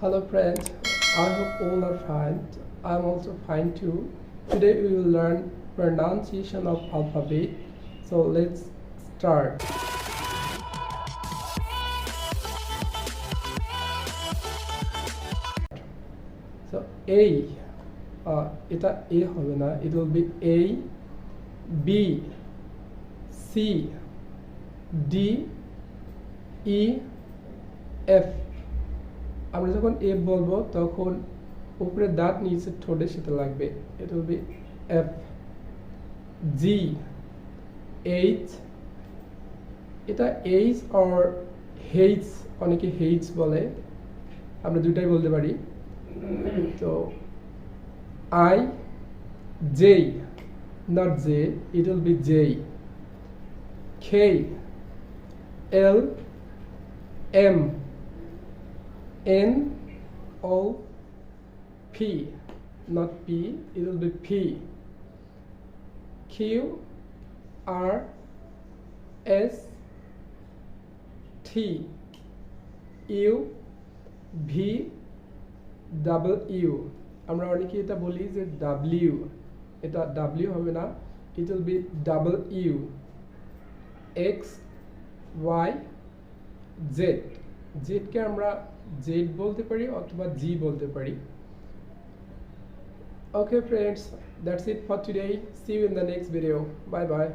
Hello friends, I hope all are fine. I'm also fine too. Today we will learn pronunciation of alphabet. So let's start. So A, এটা A হবে না, it will be A, B, C, D, E, F. আমরা যখন F বলবো তখন উপরে দাঁত নিচে ঠোঁটের সাথে লাগবে, it will be F, G, H, এটা H or H, অনেকে H বলে, আমরা দুটাই বলতে পারি। তো I, J, not J, it will be J, K, L, M, N, O, P, not P, it will be P, Q, R, S, T, U, V, W. আমরা অনেকে এটা বলি যে W, এটা W হবে না, it will be W, X, Y, Z. Z কে আমরা Z বলতে পারি অথবা G বলতে পারি। Okay friends, that's it for today. See you in the next video. Bye bye.